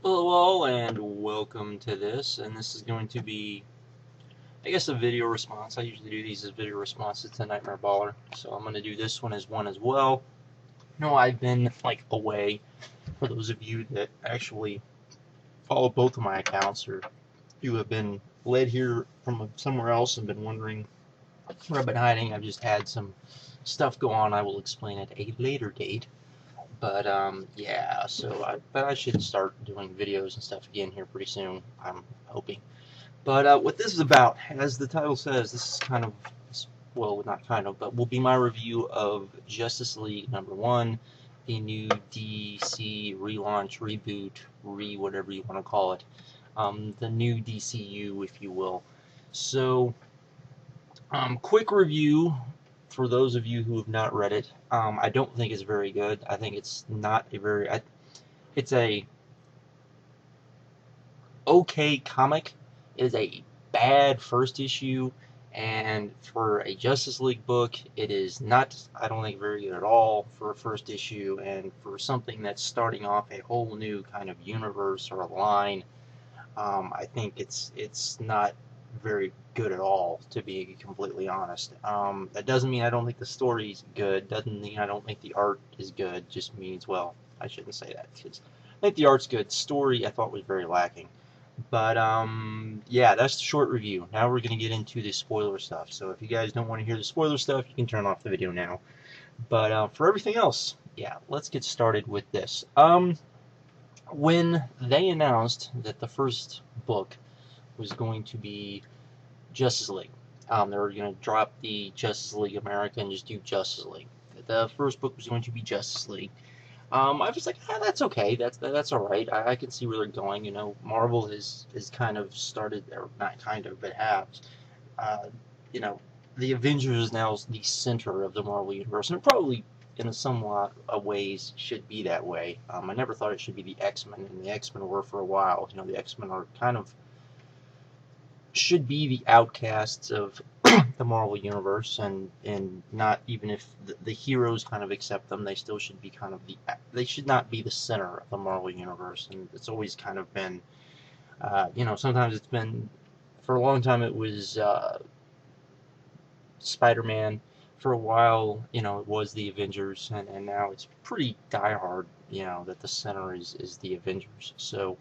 Hello all and welcome to this, and this is going to be, I guess, a video response. I usually do these as video responses to Nightmare Baller, so I'm going to do this one as one as well. No, I've been away. For those of you that actually follow both of my accounts, or you have been led here from somewhere else and been wondering where I've been hiding, I've just had some stuff go on. I will explain at a later date. But yeah, but I should start doing videos and stuff again here pretty soon. I'm hoping. But what this is about, as the title says, this is kind of, well, not kind of, but will be my review of Justice League #1, the new DC relaunch, reboot, whatever you want to call it, the new DCU, if you will. So, quick review for those of you who have not read it. I don't think it's very good. I think it's not a very, it's a okay comic. It is a bad first issue, and for a Justice League book, it is not, I don't think, very good at all for a first issue, and for something that's starting off a whole new kind of universe or a line, I think it's not very good at all, to be completely honest. That doesn't mean I don't think the story's good, doesn't mean I don't think the art is good, just means, well, I shouldn't say that, because I think the art's good. Story, I thought, was very lacking. But yeah, that's the short review. Now we're going to get into the spoiler stuff. So if you guys don't want to hear the spoiler stuff, you can turn off the video now. But for everything else, yeah, let's get started with this. When they announced that the first book was going to be Justice League, they were going to drop the Justice League America and just do Justice League. The first book was going to be Justice League. I was like, that's okay. That's all right. I can see where they're going. You know, Marvel has kind of started, or not kind of, but has. Uh, you know, the Avengers is now the center of the Marvel universe, and probably in somewhat of ways should be that way. I never thought it should be the X-Men, and the X-Men were for a while. You know, the X-Men are kind of should be the outcasts of the Marvel universe, and not, even if the heroes kind of accept them, they still should be kind of they should not be the center of the Marvel universe, and it's always kind of been, you know, sometimes it's been, for a long time it was Spider-Man. For a while, you know, it was the Avengers, and now it's pretty diehard, you know, that the center is the Avengers. So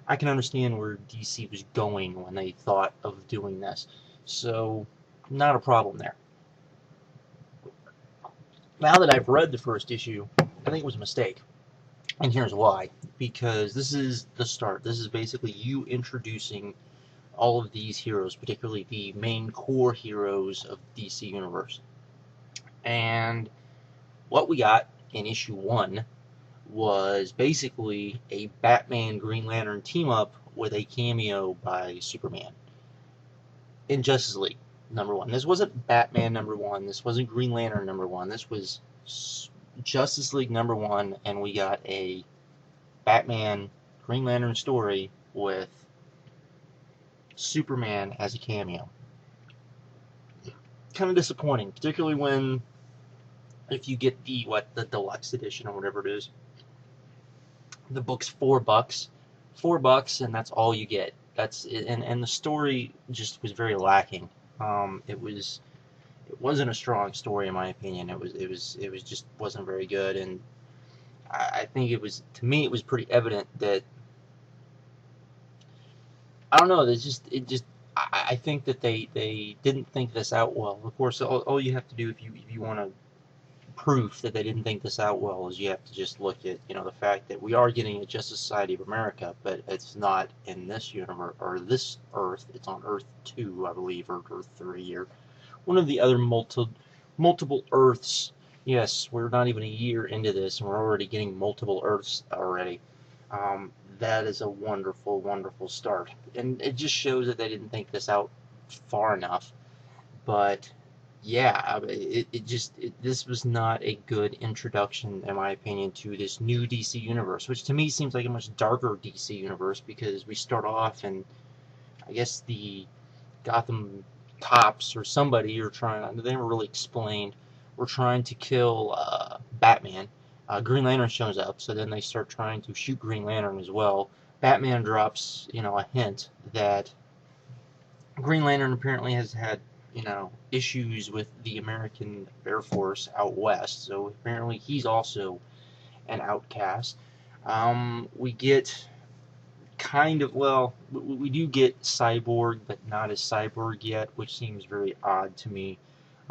I can understand where DC was going when they thought of doing this. So, not a problem there. Now that I've read the first issue, I think it was a mistake. And here's why. Because this is the start. This is basically you introducing all of these heroes, particularly the main core heroes of the DC Universe. And what we got in issue 1 was basically a Batman Green Lantern team up with a cameo by Superman in Justice League #1. This wasn't Batman #1. This wasn't Green Lantern #1. This was Justice League #1, and we got a Batman Green Lantern story with Superman as a cameo. Kind of disappointing, particularly when, if you get the deluxe edition or whatever it is, the book's $4, $4, and that's all you get. That's it, and the story just was very lacking. It wasn't a strong story in my opinion. It was just wasn't very good, and I think it was, to me, it was pretty evident that, I don't know. I think that they didn't think this out well. Of course, all you have to do, if you want to proof that they didn't think this out well, is you have to just look at, you know, the fact that we are getting a Justice Society of America, but it's not in this universe or this Earth. It's on Earth 2, I believe, or Earth 3, or one of the other multiple Earths. Yes, we're not even a year into this, and we're already getting multiple Earths already. That is a wonderful, wonderful start, and it just shows that they didn't think this out far enough. But yeah, this was not a good introduction, in my opinion, to this new DC universe, which to me seems like a much darker DC universe, because we start off, and I guess the Gotham cops or somebody are trying, they never really explained, were trying to kill Batman, Green Lantern shows up, so then they start trying to shoot Green Lantern as well. Batman drops, a hint that Green Lantern apparently has had, issues with the American Air Force out west, so apparently he's also an outcast. We get kind of, well, we do get Cyborg, but not as Cyborg yet, which seems very odd to me.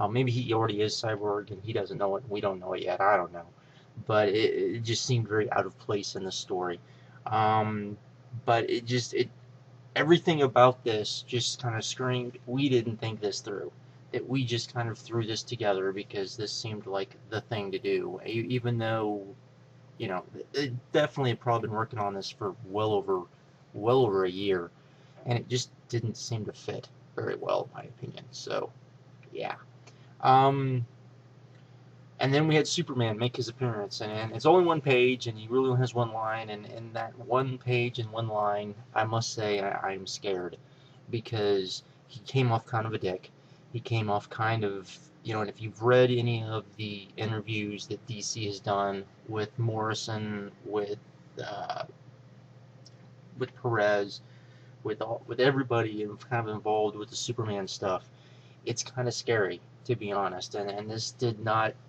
Maybe he already is Cyborg and he doesn't know it, and we don't know it yet. I don't know, but it just seemed very out of place in the story. Um, but it everything about this just kind of screamed we didn't think this through. That we just kind of threw this together because this seemed like the thing to do, even though it definitely had probably been working on this for well over a year, and it just didn't seem to fit very well, in my opinion. So, yeah. Um, and then we had Superman make his appearance, and it's only one page, and he really only has one line, and in that one page and one line, I must say I'm scared, because he came off kind of a dick. He came off kind of, and if you've read any of the interviews that DC has done with Morrison, uh, with Perez, with everybody kind of involved with the Superman stuff, it's kind of scary, to be honest. And this did nothing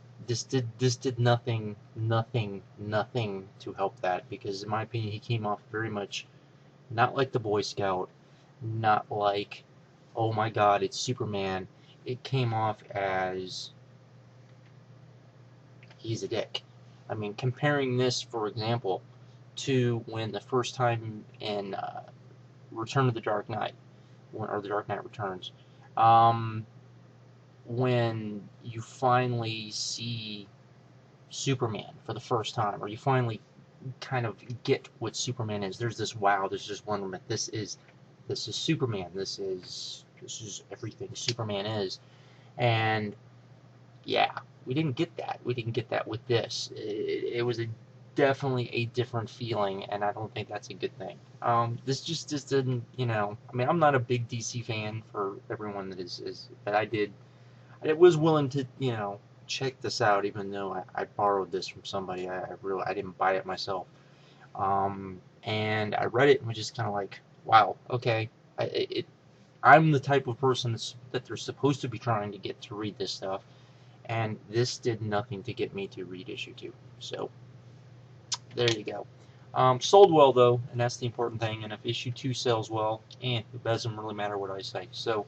to help that, because in my opinion he came off very much not like the Boy Scout, not like, oh my God, it's Superman. It came off as he's a dick. I mean, comparing this, for example, to when the first time in Return of the Dark Knight, or The Dark Knight Returns, um, when you finally see Superman for the first time, or you finally kind of get what Superman is. There's this wow. There's this wonderment. This is Superman. This is everything Superman is. And yeah, we didn't get that. We didn't get that with this. It was definitely a different feeling, and I don't think that's a good thing. This just didn't. I mean, I'm not a big DC fan for everyone that is but I was willing to, check this out, even though I borrowed this from somebody. I didn't buy it myself. And I read it and was just kind of like, wow, okay. I'm the type of person that they're supposed to be trying to get to read this stuff, and this did nothing to get me to read issue 2. So there you go. Sold well though, and that's the important thing. And if issue 2 sells well, it doesn't really matter what I say. So.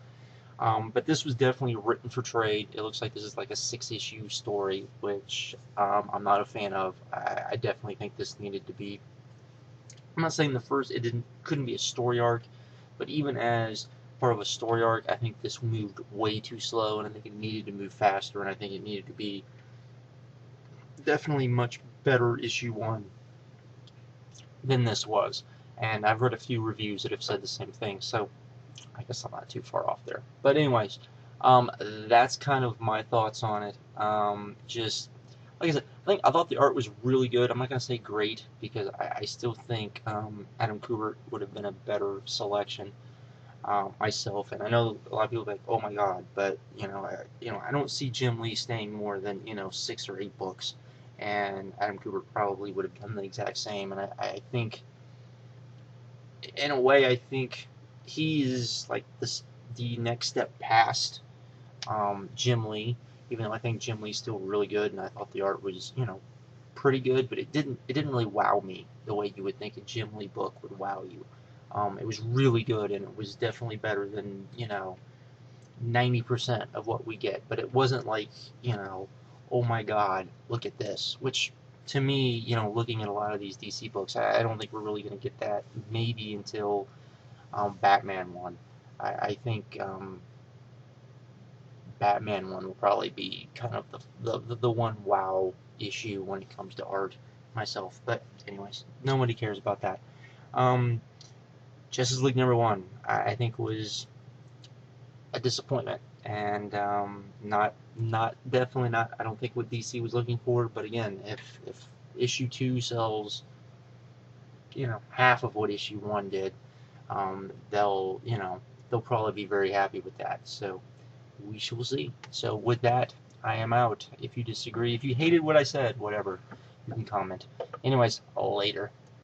But this was definitely written for trade. It looks like this is like a 6-issue story, which I'm not a fan of. I definitely think this needed to be. I'm not saying the first it couldn't be a story arc, but even as part of a story arc, I think this moved way too slow, and I think it needed to move faster, and I think it needed to be definitely much better issue 1 than this was. And I've read a few reviews that have said the same thing, so I guess I'm not too far off there. But anyways, that's kind of my thoughts on it. Just like I said, I thought the art was really good. I'm not gonna say great, because I still think Adam Kubert would have been a better selection myself. And I know a lot of people are like, oh my God, but I don't see Jim Lee staying more than 6 or 8 books, and Adam Kubert probably would have done the exact same. And I think in a way, I think he's like the next step past Jim Lee. Even though I think Jim Lee's still really good, and I thought the art was pretty good, but it didn't really wow me the way you would think a Jim Lee book would wow you. It was really good, and it was definitely better than 90% of what we get. But it wasn't like oh my God, look at this. Which to me, looking at a lot of these DC books, I don't think we're really going to get that maybe until Batman one. I think Batman one will probably be kind of the one wow issue when it comes to art myself. But anyways, nobody cares about that. Um, Justice League number one, I think was a disappointment, and not definitely not. I don't think what DC was looking for. But again, if issue 2 sells half of what issue 1 did, they'll probably be very happy with that. So we shall see. So with that, I am out. If you disagree, if you hated what I said, whatever, you can comment. Anyways, later.